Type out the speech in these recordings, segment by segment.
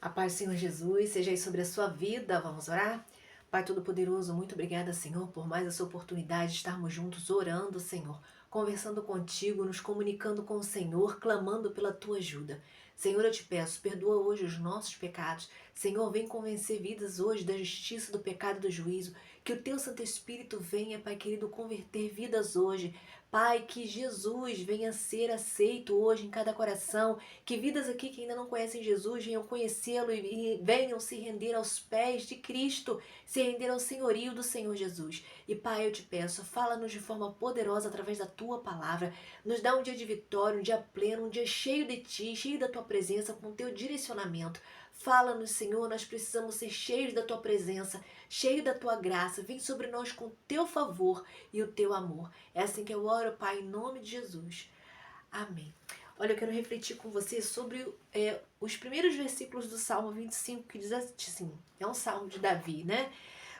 A paz do Senhor Jesus seja aí sobre a sua vida. Vamos orar? Pai Todo-Poderoso, muito obrigada, Senhor, por mais essa oportunidade de estarmos juntos orando, Senhor, conversando contigo, nos comunicando com o Senhor, clamando pela tua ajuda. Senhor, eu te peço, perdoa hoje os nossos pecados. Senhor, vem convencer vidas hoje da justiça, do pecado e do juízo. Que o teu Santo Espírito venha, Pai querido, converter vidas hoje. Pai, que Jesus venha ser aceito hoje em cada coração. Que vidas aqui que ainda não conhecem Jesus venham conhecê-lo e venham se render aos pés de Cristo, se render ao senhorio do Senhor Jesus. E Pai, eu te peço, fala-nos de forma poderosa através da tua palavra. Nos dá um dia de vitória, um dia pleno, um dia cheio de ti, cheio da tua presença, com o teu direcionamento. Fala-nos, Senhor, nós precisamos ser cheios da tua presença, cheios da tua graça. Vem sobre nós com o teu favor e o teu amor. É assim que eu oro, Pai, em nome de Jesus. Amém. Olha, eu quero refletir com você sobre os primeiros versículos do Salmo 25, que diz assim, é um salmo de Davi, né?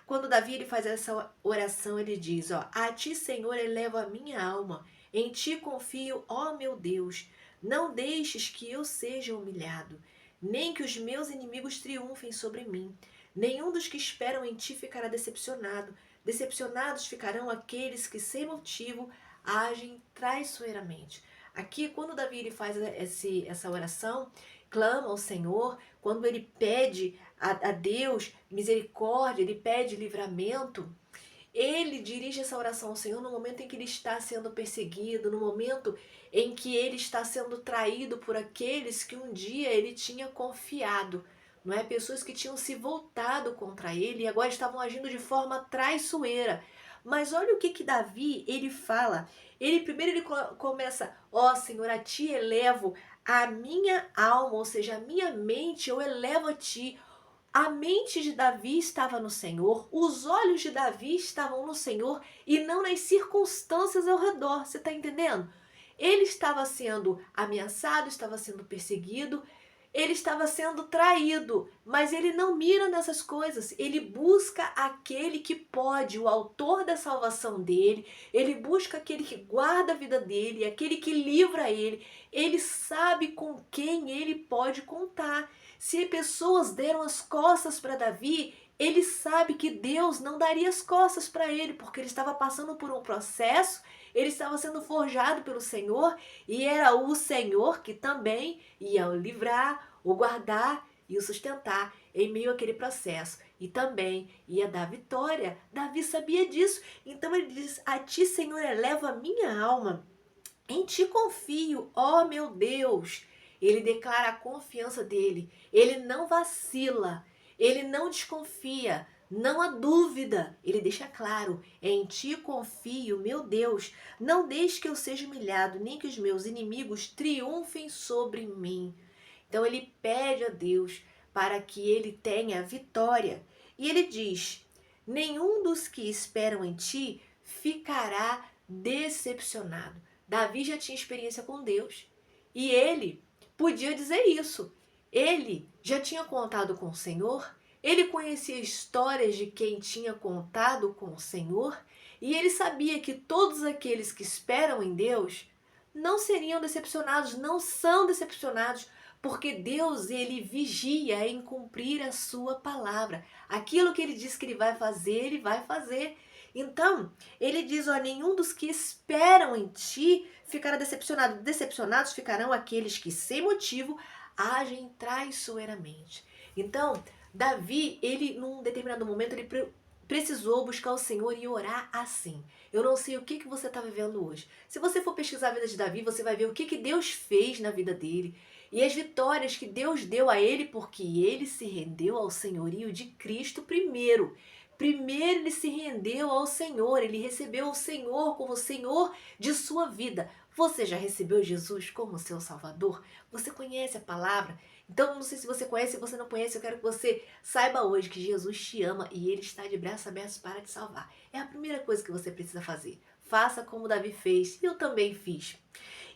Quando Davi ele faz essa oração, ele diz, ó, a ti, Senhor, elevo a minha alma, em ti confio, ó meu Deus, não deixes que eu seja humilhado, nem que os meus inimigos triunfem sobre mim. Nenhum dos que esperam em ti ficará decepcionado. Decepcionados ficarão aqueles que, sem motivo, agem traiçoeiramente. Aqui, quando Davi ele faz essa oração, clama ao Senhor, quando ele pede a Deus misericórdia, ele pede livramento, ele dirige essa oração ao Senhor no momento em que ele está sendo perseguido, no momento em que ele está sendo traído por aqueles que um dia ele tinha confiado. Não é? Pessoas que tinham se voltado contra ele e agora estavam agindo de forma traiçoeira. Mas olha o que Davi ele fala. Ele começa, ó Senhor, a ti elevo a minha alma, ou seja, a minha mente eu elevo a ti. A mente de Davi estava no Senhor, os olhos de Davi estavam no Senhor e não nas circunstâncias ao redor. Você está entendendo? Ele estava sendo ameaçado, estava sendo perseguido, ele estava sendo traído, mas ele não mira nessas coisas. Ele busca aquele que pode, o autor da salvação dele, ele busca aquele que guarda a vida dele, aquele que livra ele. Ele sabe com quem ele pode contar. Se pessoas deram as costas para Davi, ele sabe que Deus não daria as costas para ele, porque ele estava passando por um processo, ele estava sendo forjado pelo Senhor, e era o Senhor que também ia o livrar, o guardar e o sustentar em meio àquele processo. E também ia dar vitória. Davi sabia disso. Então ele diz, a ti, Senhor, elevo a minha alma. Em ti confio, ó meu Deus. Ele declara a confiança dele. Ele não vacila. Ele não desconfia. Não há dúvida. Ele deixa claro. Em ti confio, meu Deus. Não deixe que eu seja humilhado, nem que os meus inimigos triunfem sobre mim. Então ele pede a Deus para que ele tenha vitória. E ele diz, nenhum dos que esperam em ti ficará decepcionado. Davi já tinha experiência com Deus e ele podia dizer isso. Ele já tinha contado com o Senhor, ele conhecia histórias de quem tinha contado com o Senhor e ele sabia que todos aqueles que esperam em Deus não seriam decepcionados, não são decepcionados, porque Deus ele vigia em cumprir a sua palavra. Aquilo que ele diz que ele vai fazer. Então, ele diz, ó, nenhum dos que esperam em ti ficará decepcionado. Decepcionados ficarão aqueles que, sem motivo, agem traiçoeiramente. Então, Davi, ele, num determinado momento, ele precisou buscar o Senhor e orar assim. Eu não sei o que você está vivendo hoje. Se você for pesquisar a vida de Davi, você vai ver o que Deus fez na vida dele e as vitórias que Deus deu a ele, porque ele se rendeu ao senhorio de Cristo primeiro. Primeiro ele se rendeu ao Senhor, ele recebeu o Senhor como o Senhor de sua vida. Você já recebeu Jesus como seu Salvador? Você conhece a palavra? Então, não sei se você conhece, se você não conhece, eu quero que você saiba hoje que Jesus te ama e Ele está de braços abertos para te salvar. É a primeira coisa que você precisa fazer. Faça como Davi fez, e eu também fiz.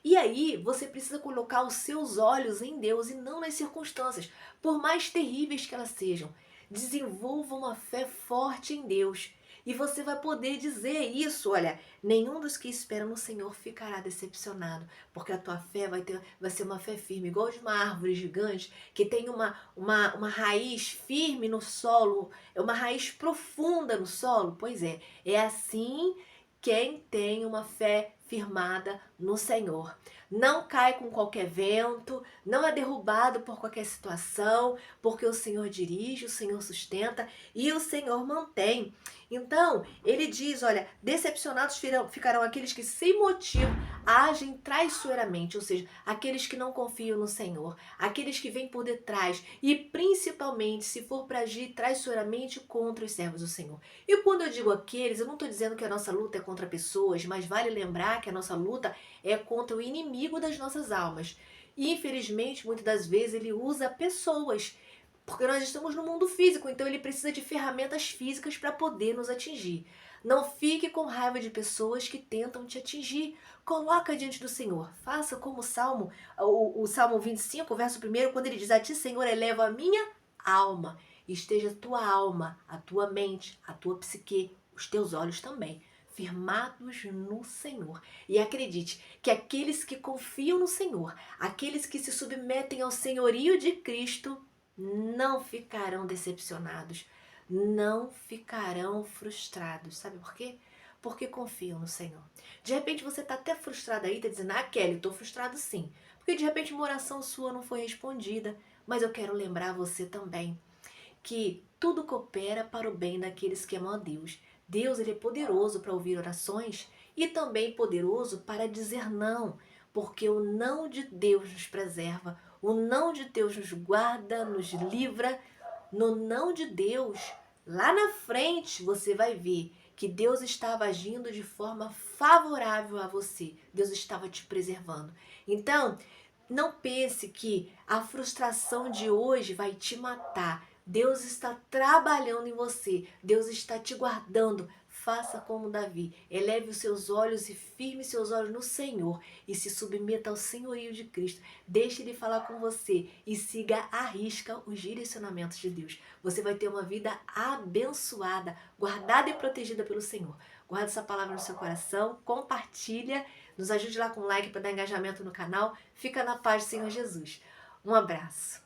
E aí, você precisa colocar os seus olhos em Deus e não nas circunstâncias, por mais terríveis que elas sejam. Desenvolva uma fé forte em Deus. E você vai poder dizer isso, olha, nenhum dos que esperam no Senhor ficará decepcionado, porque a tua fé vai ser uma fé firme, igual de uma árvore gigante, que tem uma raiz firme no solo, é uma raiz profunda no solo. Pois é assim quem tem uma fé firmada no Senhor. Não cai com qualquer vento, não é derrubado por qualquer situação, porque o Senhor dirige, o Senhor sustenta e o Senhor mantém. Então, ele diz, olha, decepcionados ficarão aqueles que sem motivo agem traiçoeiramente, ou seja, aqueles que não confiam no Senhor, aqueles que vêm por detrás e principalmente se for para agir traiçoeiramente contra os servos do Senhor. E quando eu digo aqueles, eu não estou dizendo que a nossa luta é contra pessoas, mas vale lembrar que a nossa luta é contra o inimigo das nossas almas. E infelizmente, muitas das vezes ele usa pessoas, porque nós estamos no mundo físico, então ele precisa de ferramentas físicas para poder nos atingir. Não fique com raiva de pessoas que tentam te atingir. Coloca diante do Senhor. Faça como o Salmo 25, verso 1, quando ele diz: a ti, Senhor, eleva a minha alma. Esteja a tua alma, a tua mente, a tua psique, os teus olhos também, firmados no Senhor. E acredite que aqueles que confiam no Senhor, aqueles que se submetem ao senhorio de Cristo, não ficarão decepcionados, não ficarão frustrados. Sabe por quê? Porque confiam no Senhor. De repente você está até frustrado aí, está dizendo: ah, Kelly, estou frustrado sim. Porque de repente uma oração sua não foi respondida. Mas eu quero lembrar você também que tudo coopera para o bem daqueles que amam a Deus. Deus, ele é poderoso para ouvir orações e também poderoso para dizer não, porque o não de Deus nos preserva, o não de Deus nos guarda, nos livra. No não de Deus, lá na frente você vai ver que Deus estava agindo de forma favorável a você. Deus estava te preservando. Então, não pense que a frustração de hoje vai te matar. Deus está trabalhando em você. Deus está te guardando. Faça como Davi. Eleve os seus olhos e firme seus olhos no Senhor e se submeta ao senhorio de Cristo. Deixe Ele falar com você e siga à risca os direcionamentos de Deus. Você vai ter uma vida abençoada, guardada e protegida pelo Senhor. Guarda essa palavra no seu coração, compartilha, nos ajude lá com like para dar engajamento no canal. Fica na paz do Senhor Jesus. Um abraço.